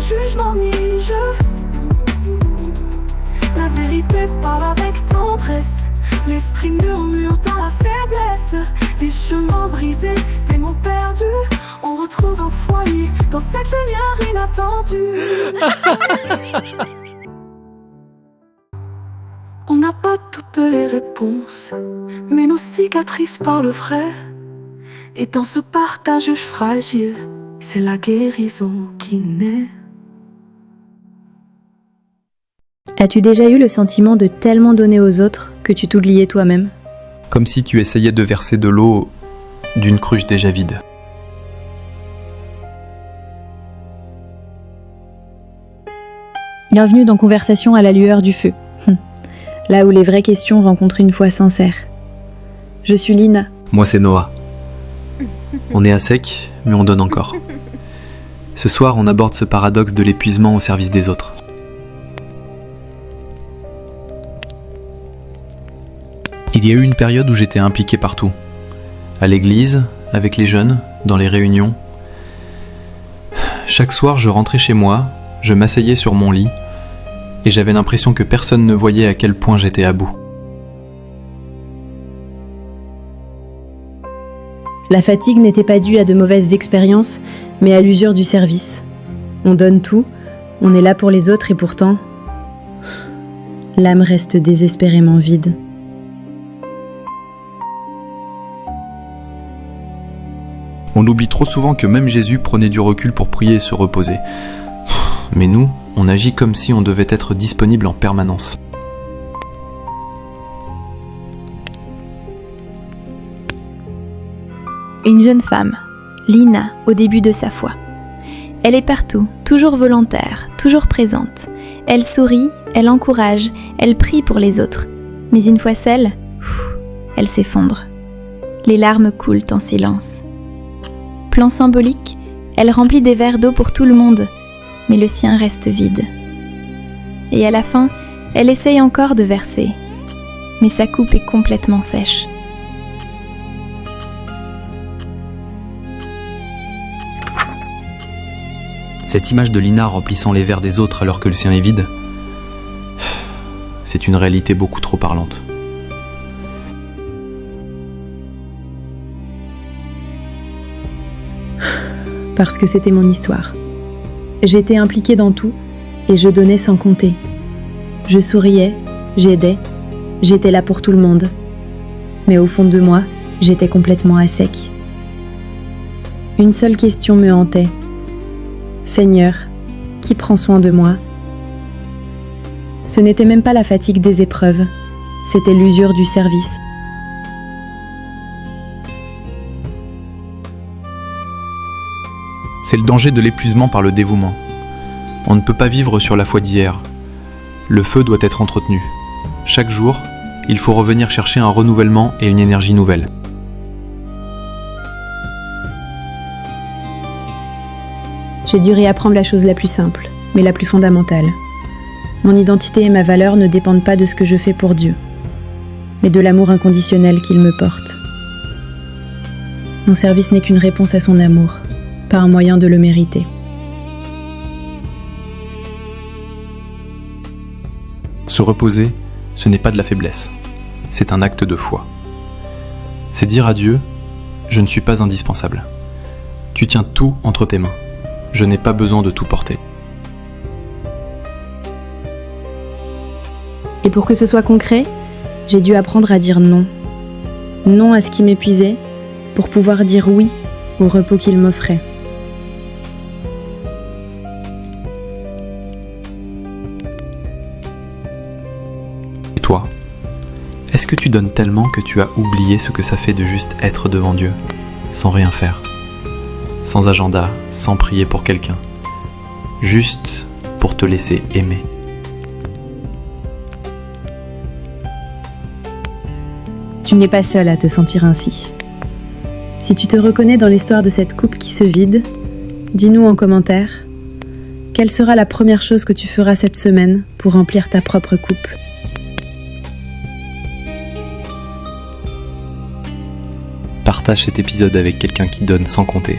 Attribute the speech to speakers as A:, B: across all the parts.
A: jugement ni jeu. La vérité parle avec tendresse. L'esprit murmure dans la faiblesse. Des chemins brisés, des mots perdus. On retrouve un foyer dans cette lumière inattendue. On n'a pas toutes les réponses, mais nos cicatrices parlent vrai. Et dans ce partage fragile, c'est la guérison qui naît.
B: As-tu déjà eu le sentiment de tellement donner aux autres que tu t'oubliais toi-même ?
C: Comme si tu essayais de verser de l'eau d'une cruche déjà vide.
B: Bienvenue dans Conversation à la lueur du feu. Là où les vraies questions rencontrent une foi sincère. Je suis Lina.
C: Moi c'est Noah. On est à sec, mais on donne encore. Ce soir, on aborde ce paradoxe de l'épuisement au service des autres. Il y a eu une période où j'étais impliqué partout. À l'église, avec les jeunes, dans les réunions. Chaque soir, je rentrais chez moi, je m'asseyais sur mon lit, et j'avais l'impression que personne ne voyait à quel point j'étais à bout.
B: La fatigue n'était pas due à de mauvaises expériences, mais à l'usure du service. On donne tout, on est là pour les autres et pourtant, l'âme reste désespérément vide.
C: On oublie trop souvent que même Jésus prenait du recul pour prier et se reposer. Mais nous, on agit comme si on devait être disponible en permanence.
D: Une jeune femme, Lina, au début de sa foi. Elle est partout, toujours volontaire, toujours présente. Elle sourit, elle encourage, elle prie pour les autres. Mais une fois seule, elle s'effondre. Les larmes coulent en silence. Plan symbolique, elle remplit des verres d'eau pour tout le monde, mais le sien reste vide. Et à la fin, elle essaye encore de verser, mais sa coupe est complètement sèche.
C: Cette image de Lina remplissant les verres des autres alors que le sien est vide, c'est une réalité beaucoup trop parlante.
B: Parce que c'était mon histoire. J'étais impliquée dans tout et je donnais sans compter. Je souriais, j'aidais, j'étais là pour tout le monde. Mais au fond de moi, j'étais complètement à sec. Une seule question me hantait. Seigneur, qui prend soin de moi ? Ce n'était même pas la fatigue des épreuves, c'était l'usure du service.
C: C'est le danger de l'épuisement par le dévouement. On ne peut pas vivre sur la foi d'hier. Le feu doit être entretenu. Chaque jour, il faut revenir chercher un renouvellement et une énergie nouvelle.
B: J'ai dû réapprendre la chose la plus simple, mais la plus fondamentale. Mon identité et ma valeur ne dépendent pas de ce que je fais pour Dieu, mais de l'amour inconditionnel qu'il me porte. Mon service n'est qu'une réponse à son amour, pas un moyen de le mériter.
C: Se reposer, ce n'est pas de la faiblesse, c'est un acte de foi. C'est dire à Dieu, je ne suis pas indispensable. Tu tiens tout entre tes mains. Je n'ai pas besoin de tout porter.
B: Et pour que ce soit concret, j'ai dû apprendre à dire non. Non à ce qui m'épuisait, pour pouvoir dire oui au repos qu'il m'offrait.
C: Et toi, est-ce que tu donnes tellement que tu as oublié ce que ça fait de juste être devant Dieu, sans rien faire ? Sans agenda, sans prier pour quelqu'un, juste pour te laisser aimer.
B: Tu n'es pas seul à te sentir ainsi. Si tu te reconnais dans l'histoire de cette coupe qui se vide, dis-nous en commentaire, quelle sera la première chose que tu feras cette semaine pour remplir ta propre coupe ?
C: Partage cet épisode avec quelqu'un qui donne sans compter.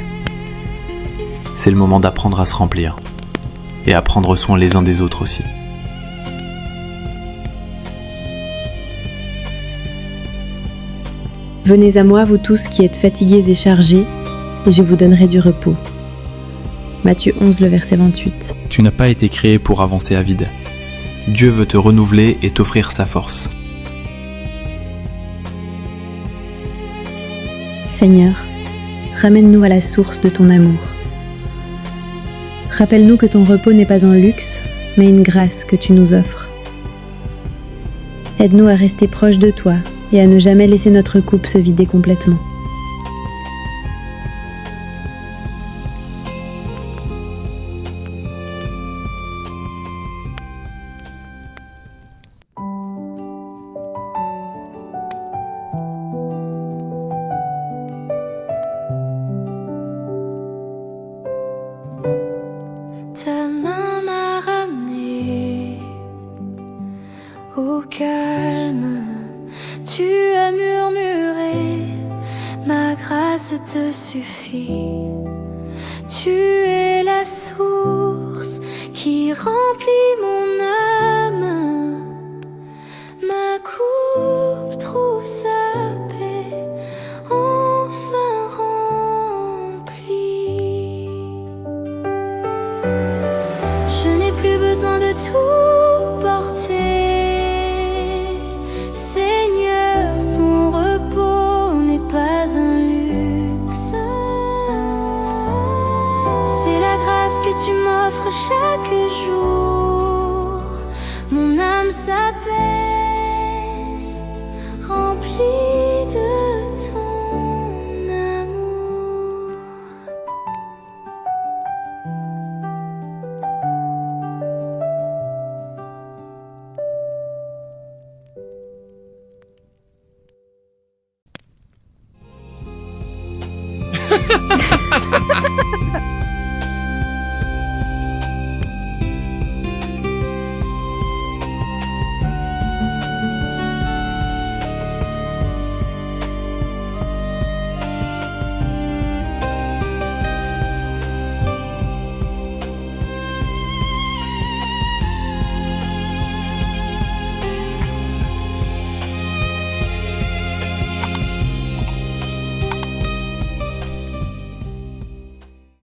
C: C'est le moment d'apprendre à se remplir. et à prendre soin les uns des autres aussi.
B: Venez à moi, vous tous qui êtes fatigués et chargés, et je vous donnerai du repos. Matthieu 11, le verset 28.
C: Tu n'as pas été créé pour avancer à vide. Dieu veut te renouveler et t'offrir sa force.
B: Seigneur, ramène-nous à la source de ton amour. Rappelle-nous que ton repos n'est pas un luxe, mais une grâce que tu nous offres. Aide-nous à rester proches de toi et à ne jamais laisser notre coupe se vider complètement.
A: Ta main m'a ramené au calme. Tu as murmuré, ma grâce te suffit. Tu es la source qui remplit mon âme. Ma coupe trouve sa paix, enfin remplie. Je n'ai plus besoin de tout porter. Seigneur, ton repos n'est pas un luxe. C'est la grâce que tu m'offres chaque jour. Mon âme s'appelle